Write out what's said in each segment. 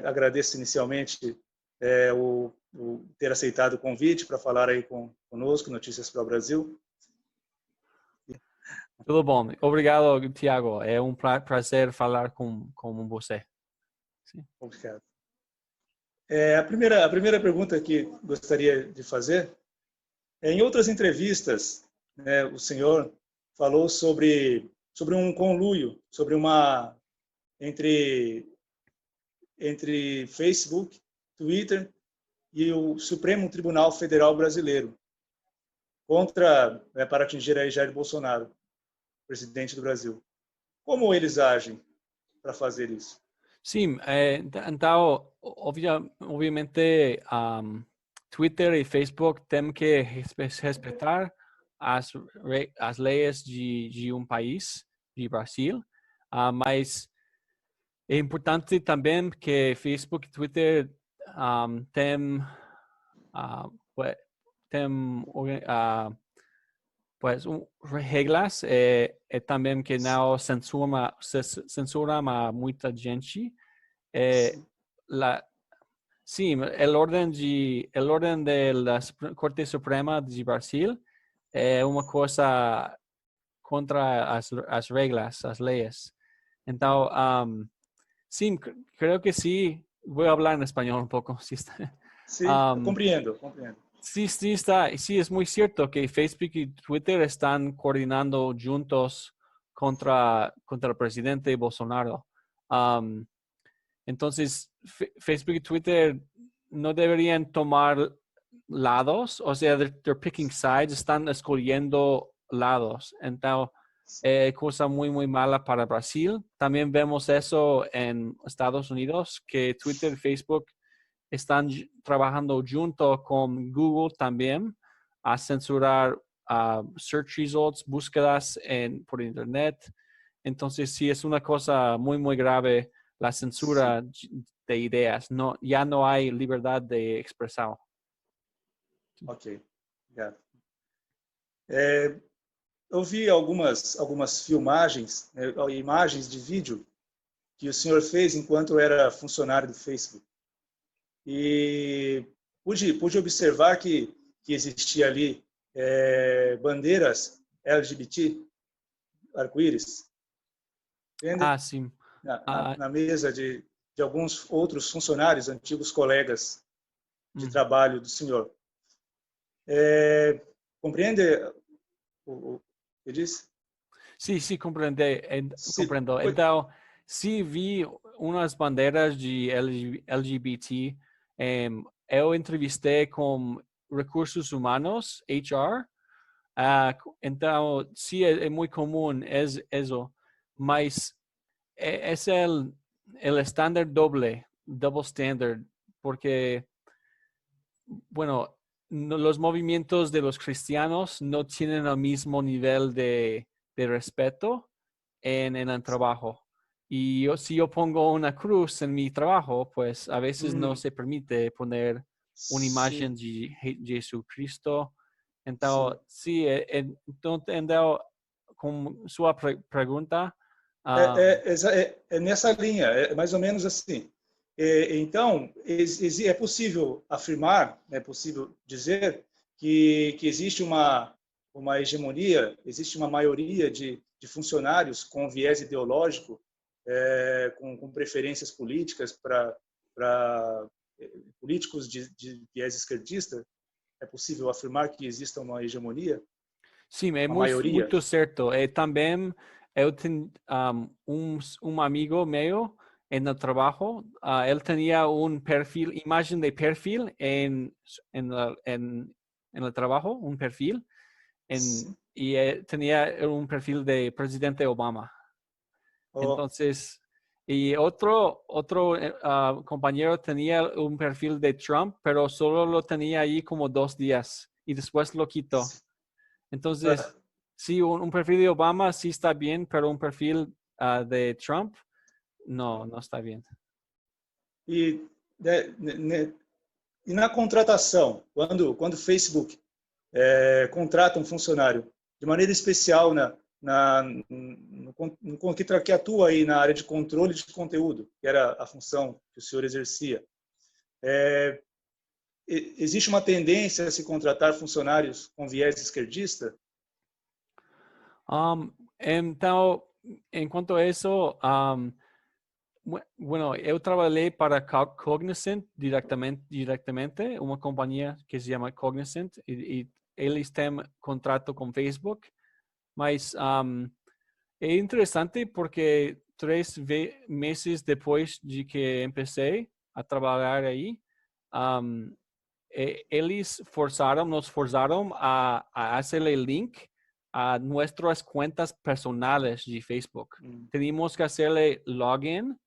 agradeço inicialmente o ter aceitado o convite para falar aí conosco, Notícias para o Brasil. Tudo bom. Obrigado, Tiago. É um prazer falar com você. Sim. Obrigado. A primeira pergunta que gostaria de fazer em outras entrevistas, né, o senhor falou sobre um conluio, sobre entre Facebook, Twitter e o Supremo Tribunal Federal Brasileiro para atingir aí Jair Bolsonaro, presidente do Brasil. Como eles agem para fazer isso? Sim, então, obviamente, Twitter e Facebook têm que respeitar as leis de um país, de Brasil, mas é importante também que Facebook e Twitter têm regras também que não censura a muita gente. Sim, el orden de la Corte Suprema de Brasil é uma coisa contra as regras, as leis. Então, sim, creo que sí. Voy a hablar en español un poco. Sí, Sí, compreendo. Sí, sí, es muy cierto que Facebook y Twitter están coordinando juntos contra el presidente Bolsonaro. Entonces, Facebook y Twitter no deberían tomar lados, o sea, they're picking sides, están escogiendo lados. Entonces, cosa muy, muy mala para Brasil. También vemos eso en Estados Unidos, que Twitter y Facebook están trabajando junto con Google también a censurar search results, búsquedas por Internet. Entonces, sí, es una cosa muy, muy grave la censura de ideas. Ya no hay libertad de expresar. Ok, obrigado. Eu vi algumas filmagens, imagens de vídeo que o senhor fez enquanto era funcionário do Facebook. E pude observar que existia ali bandeiras LGBT, arco-íris. Sim. Na mesa de alguns outros funcionários, antigos colegas de trabalho do senhor. Compreende o que disse? Sí, comprendo. Então, sí vi umas bandeiras de LGBT. Eu entrevistei com recursos humanos, HR. Então, sí, es muy común eso. Mas es el estándar double standard, porque, bueno, los movimientos de los cristianos no tienen el mismo nivel de respeto en el trabajo. Y si yo pongo una cruz en mi trabajo, pues a veces no se permite poner una imagen de Jesucristo. Entonces, sí, entonces, com sua pergunta... É nessa linha, é mais ou menos assim. Então, é possível afirmar, é possível dizer que existe uma hegemonia, existe uma maioria de funcionários com viés ideológico, com preferências políticas para políticos de viés esquerdista. É possível afirmar que exista uma hegemonia? Sim, é muito certo. Também eu tenho amigo meu no trabalho. Ele tinha perfil, imagem de perfil en el trabajo, perfil. Y tenía un perfil de presidente Obama. Entonces, y otro compañero tenía un perfil de Trump, pero solo lo tenía ahí como 2 días y después lo quitó. Entonces, sí, un perfil de Obama sí está bien, pero un perfil de Trump no está bien. E na contratação, quando o Facebook contrata um funcionário, de maneira especial que atua aí na área de controle de conteúdo, que era a função que o senhor exercia. Existe uma tendência a se contratar funcionários com viés esquerdista? Então, enquanto a isso, bueno, eu trabalhei para Cognizant diretamente, uma companhia que se chama Cognizant, e eles têm contrato com Facebook, mas é interessante porque 3 meses depois de que empecé a trabalhar aí, eles nos forzaram a hacerle link a nuestras cuentas personales de Facebook. Teníamos que hacerle login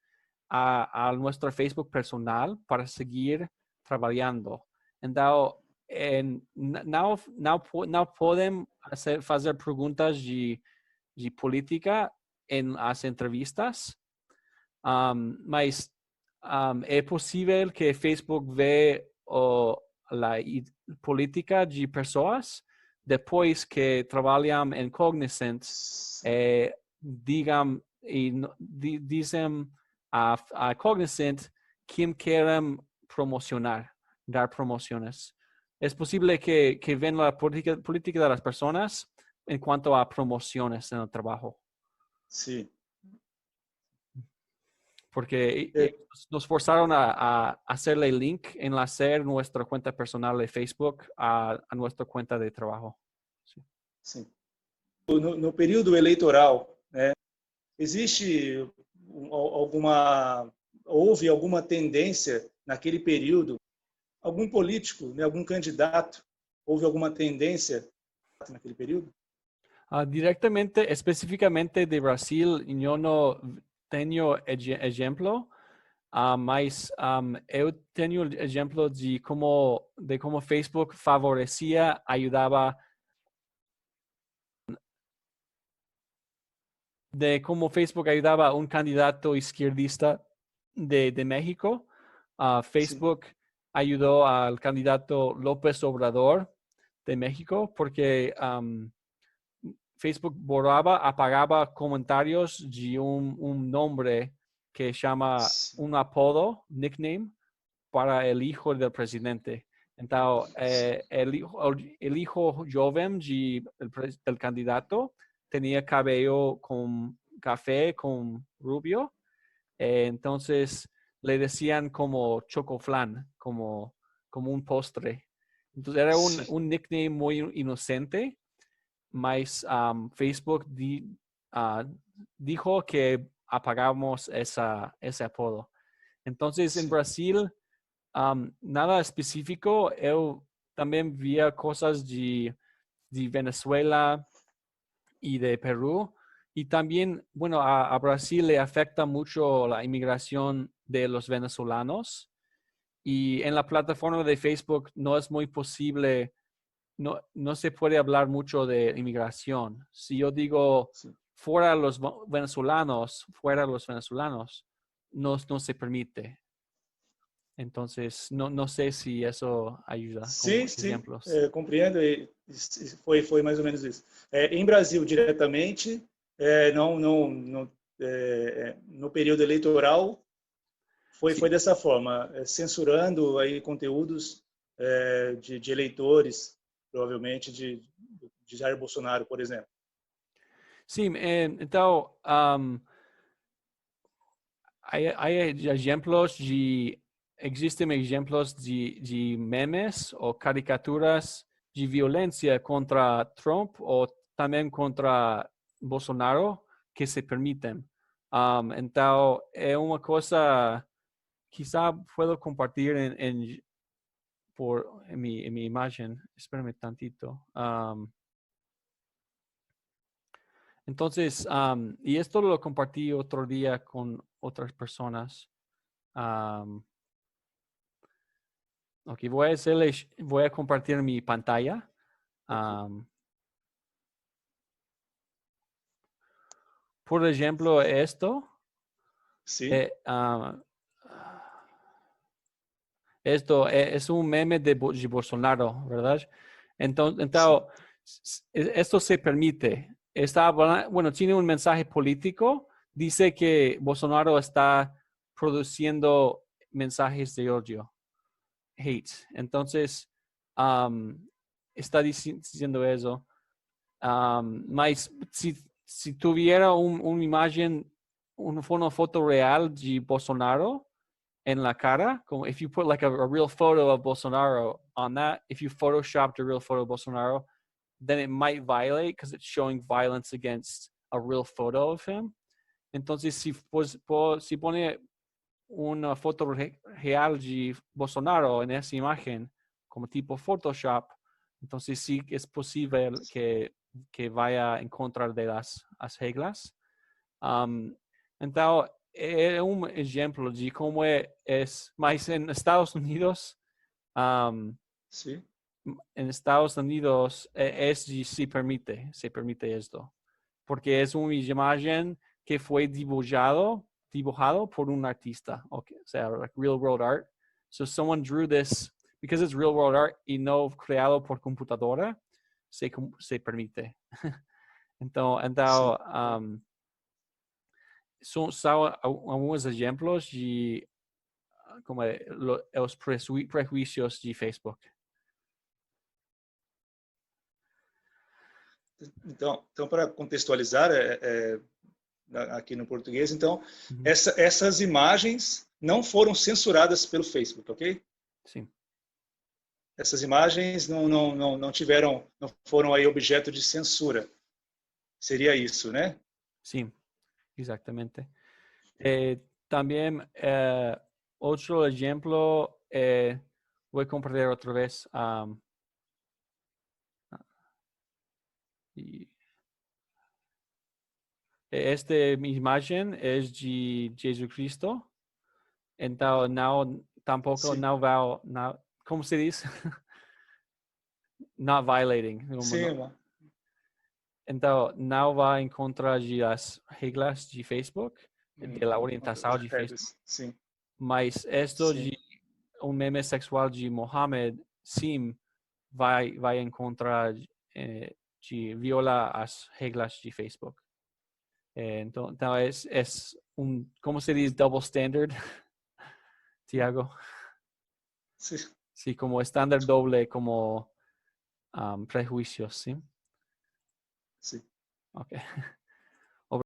a nuestro Facebook personal para seguir trabajando. Entonces, no podemos hacer preguntas de política en las entrevistas, mas es posible que Facebook ve la política de personas después que trabajan en Cognizant, dicen a Cognizant quién quieren promocionar, dar promociones. Es posible que ven la política de las personas en cuanto a promociones en el trabajo. Sí. Porque nos forzaron a hacerle link, enlazar nuestra cuenta personal de Facebook a nuestra cuenta de trabajo. Sí. Sim. No período eleitoral, né, houve alguma tendência naquele período, algum político, né, algum candidato, houve alguma tendência naquele período? Directamente, específicamente de Brasil, yo no tengo ejemplo, mas eu tenho ejemplo de cómo Facebook favorecía, ayudaba, de cómo Facebook ayudaba a un candidato izquierdista de México. Facebook ayudó al candidato López Obrador de México porque Facebook apagaba comentarios de un nombre que llama un apodo, nickname, para el hijo del presidente. Entonces, el hijo joven del candidato tenía cabello con café, con rubio. Entonces, le decían como chocoflan, como un postre. Entonces, era un nickname muy inocente. Mas Facebook dijo que apagamos ese apodo. Entonces, en Brasil, nada específico. Yo también vi cosas de Venezuela y de Perú. Y también, bueno, a Brasil le afecta mucho la inmigración de los venezolanos. Y en la plataforma de Facebook no es muy posible. No se puede hablar mucho de inmigración. Si yo digo fuera los venezolanos, no se permite. Entonces, no sé si eso ayuda como ejemplos. Compreendo. Foi mais ou menos isso. Em Brasil, diretamente, no período eleitoral, foi dessa forma, censurando aí conteúdos de eleitores, provavelmente de Jair Bolsonaro, por exemplo. Sim, então existen ejemplos de memes o caricaturas de violencia contra Trump o también contra Bolsonaro que se permiten. Entonces, es una cosa, quizá puedo compartir en mi imagen. Espérame tantito. Entonces, y esto lo compartí otro día con otras personas. Ok, voy a compartir mi pantalla. Por ejemplo, esto. Sí. Esto es un meme de Bolsonaro, ¿verdad? Entonces, esto se permite. bueno, tiene un mensaje político. Dice que Bolsonaro está produciendo mensajes de odio, hate. Entonces, está diciendo eso. Mas si tuviera una imagen, una foto real de Bolsonaro en la cara, como if you put like a real photo of Bolsonaro on that, if you photoshopped a real photo of Bolsonaro, then it might violate because it's showing violence against a real photo of him. Entonces, si pone una foto real de Bolsonaro en esa imagen, como tipo Photoshop, entonces sí es posible que vaya en contra de las reglas. Entonces, es un ejemplo de cómo es más en Estados Unidos. Sí. En Estados Unidos se permite esto, porque es una imagen que fue dibujado por un artista, okay? O sea, like real world art. So someone drew this, because it's real world art y no creado por computadora, se permite. Entonces son algunos ejemplos de como los prejuicios de Facebook. Então para contextualizar aqui no português, então, essas imagens não foram censuradas pelo Facebook, ok? Sim. Essas imagens não foram aí objeto de censura. Seria isso, né? Sim, exatamente. También otro ejemplo, voy a compartir otra vez. Esta imagen es de Jesucristo. Entonces, tampoco, ¿cómo se dice? Not violating. Sim, Entonces, no va en contra de las reglas de Facebook, de la orientación de Facebook. Sim. Mas esto de un meme sexual de Mohammed Sim va en contra de viola las reglas de Facebook. Entonces es un, ¿cómo se dice? Double standard, Tiago. Sí. Sí, como estándar doble, como prejuicios, ¿sí? Sí. Okay.